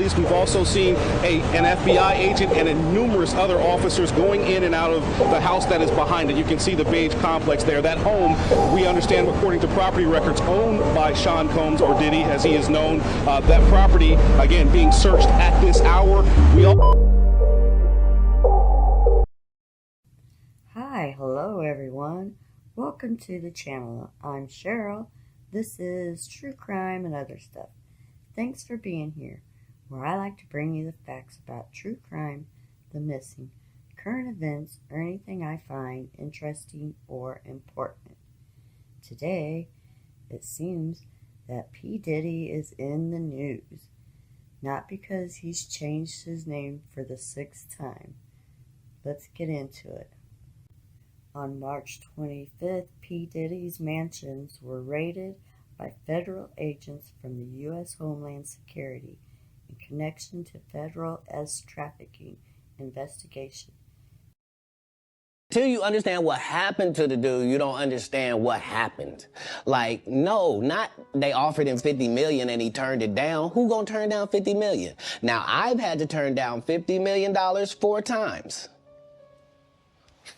We've also seen an FBI agent and numerous other officers going in and out of the house that is behind it. You can see the beige complex there. That home, we understand, according to property records, owned by Sean Combs, or Diddy, as he is known. That property, again, being searched at this hour. Hi, hello everyone. Welcome to the channel. I'm Cheryl. This is True Crime and Other Stuff. Thanks for being here, where I like to bring you the facts about true crime, the missing, current events, or anything I find interesting or important. Today, it seems that P. Diddy is in the news, not because he's changed his name for the 6th time. Let's get into it. On March 25th, P. Diddy's mansions were raided by federal agents from the U.S. Homeland Security in connection to federal trafficking investigation. Until you understand what happened to the dude, you don't understand what happened. Like, no, not they offered him $50 million and he turned it down. Who gonna turn down $50 million? Now, I've had to turn down $50 million 4 times.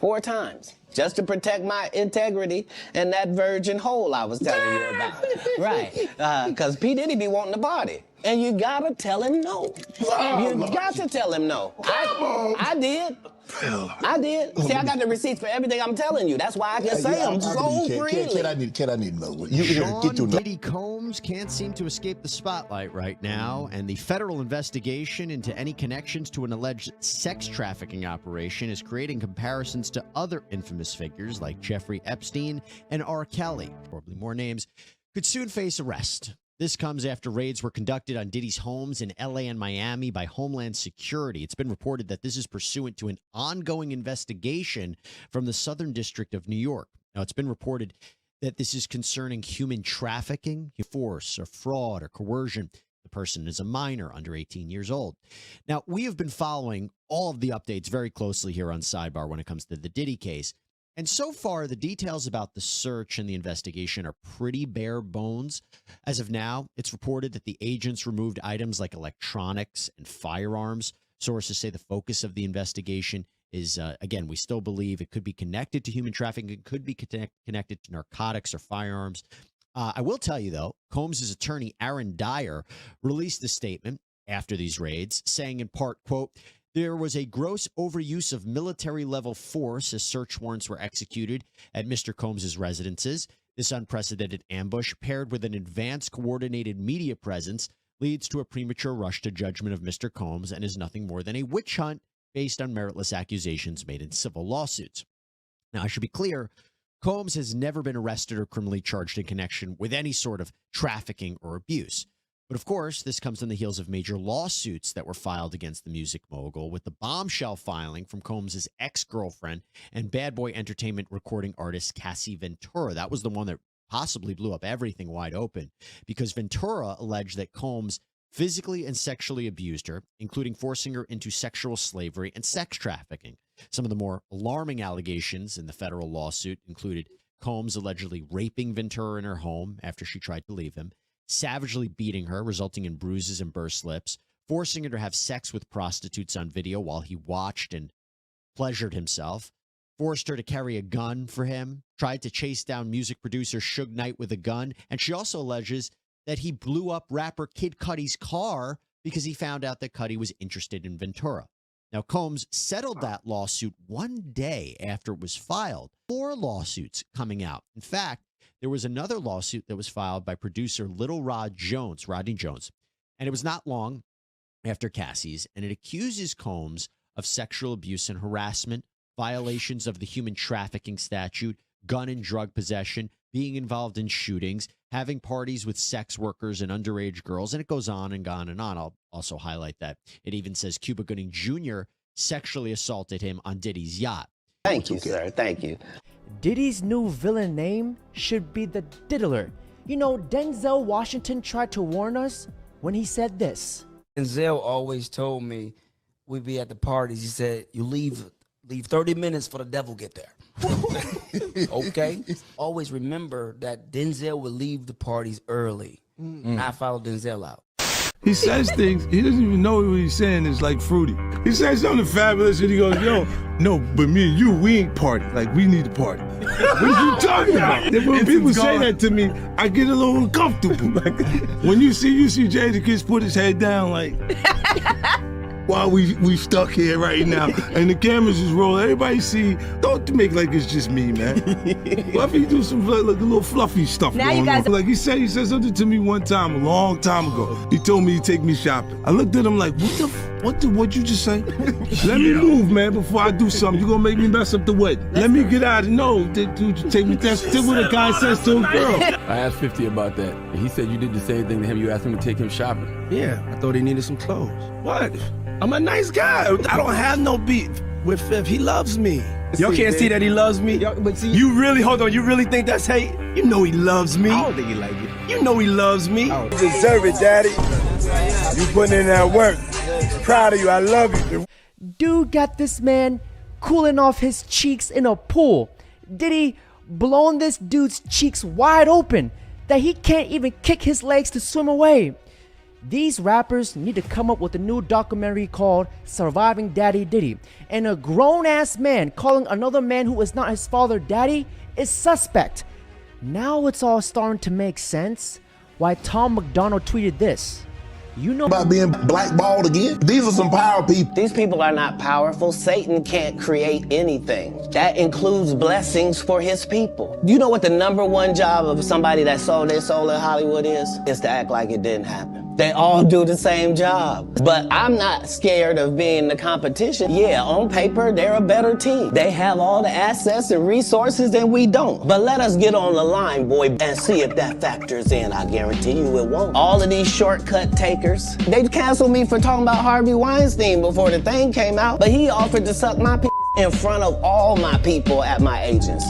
4 times, just to protect my integrity and that virgin hole I was telling you about. Right, because P. Diddy be wanting to party. And you gotta tell him no. You got to tell him no. I did. I did. See, I got the receipts for everything I'm telling you. That's why I can say them so freely. Kid, I need another one. Sean Diddy Combs can't seem to escape the spotlight right now, and the federal investigation into any connections to an alleged sex trafficking operation is creating comparisons to other infamous figures like Jeffrey Epstein and R. Kelly. Probably more names could soon face arrest. This comes after raids were conducted on Diddy's homes in L.A. and Miami by Homeland Security. It's been reported that this is pursuant to an ongoing investigation from the Southern District of New York. Now, it's been reported that this is concerning human trafficking, force, or fraud, or coercion. The person is a minor under 18 years old. Now, we have been following all of the updates very closely here on Sidebar when it comes to the Diddy case. And so far, the details about the search and the investigation are pretty bare bones. As of now, it's reported that the agents removed items like electronics and firearms. Sources say the focus of the investigation is, again, we still believe it could be connected to human trafficking. It could be connected to narcotics or firearms. I will tell you, though, Combs' attorney, Aaron Dyer, released a statement after these raids saying in part, quote, "There was a gross overuse of military-level force as search warrants were executed at Mr. Combs' residences. This unprecedented ambush, paired with an advanced coordinated media presence, leads to a premature rush to judgment of Mr. Combs and is nothing more than a witch hunt based on meritless accusations made in civil lawsuits." Now, I should be clear, Combs has never been arrested or criminally charged in connection with any sort of trafficking or abuse. But of course, this comes on the heels of major lawsuits that were filed against the music mogul, with the bombshell filing from Combs' ex-girlfriend and Bad Boy Entertainment recording artist Cassie Ventura. That was the one that possibly blew up everything wide open, because Ventura alleged that Combs physically and sexually abused her, including forcing her into sexual slavery and sex trafficking. Some of the more alarming allegations in the federal lawsuit included Combs allegedly raping Ventura in her home after she tried to leave him, savagely beating her, resulting in bruises and burst lips, forcing her to have sex with prostitutes on video while he watched and pleasured himself, forced her to carry a gun for him, tried to chase down music producer Suge Knight with a gun, and she also alleges that he blew up rapper Kid Cudi's car because he found out that Cudi was interested in Ventura. Now, Combs settled that lawsuit one day after it was filed. 4 lawsuits coming out. In fact, there was another lawsuit that was filed by producer Rodney Jones, and it was not long after Cassie's, and it accuses Combs of sexual abuse and harassment, violations of the human trafficking statute, gun and drug possession, being involved in shootings, having parties with sex workers and underage girls, and it goes on and on and on. I'll also highlight that it even says Cuba Gooding Jr. sexually assaulted him on Diddy's yacht. Thank you, sir. Thank you. Diddy's new villain name should be the Diddler. You know, Denzel Washington tried to warn us when he said this. Denzel always told me, we'd be at the parties, he said, you leave 30 minutes for the devil get there. Okay? Always remember that Denzel would leave the parties early. I followed Denzel out. He says things, he doesn't even know what he's saying is like fruity. He says something fabulous and he goes, yo, no, but me and you, we ain't party. Like, we need to party. What are you talking about? Then when people say that to me, I get a little uncomfortable. Like, when you see Jadakiss put his head down, like, while we stuck here right now, and the cameras is rolling, everybody see, don't make like it's just me, man. What if you do some like a little fluffy stuff Now going you guys on? Like he said something to me one time, a long time ago. He told me to take me shopping. I looked at him like, what'd you just say? Let me move, man, before I do something. You gonna make me mess up the wedding. Let me get out of no, dude, you take me, that's what a guy says to a girl. I asked 50 about that, and he said you did the same thing to him. You asked him to take him shopping. Yeah, I thought he needed some clothes. What? I'm a nice guy. I don't have no beef with Fifth. He loves me. Y'all can't see that he loves me? You really, hold on, you really think that's hate? You know he loves me. I don't think he like you. You know he loves me. You deserve it, Daddy. You putting in that work. Proud of you. I love you. Dude got this man cooling off his cheeks in a pool. Diddy blown this dude's cheeks wide open that he can't even kick his legs to swim away. These rappers need to come up with a new documentary called Surviving Daddy Diddy. And a grown-ass man calling another man who is not his father daddy is suspect. Now it's all starting to make sense why Tom McDonald tweeted this. You know about being blackballed again? These are some power people. These people are not powerful. Satan can't create anything. That includes blessings for his people. You know what the #1 job of somebody that sold their soul in Hollywood is? Is to act like it didn't happen. They all do the same job. But I'm not scared of being the competition. Yeah, on paper, they're a better team. They have all the assets and resources and we don't. But let us get on the line, boy, and see if that factors in. I guarantee you it won't. All of these shortcut takers, they canceled me for talking about Harvey Weinstein before the thing came out, but he offered to suck my p in front of all my people at my agents.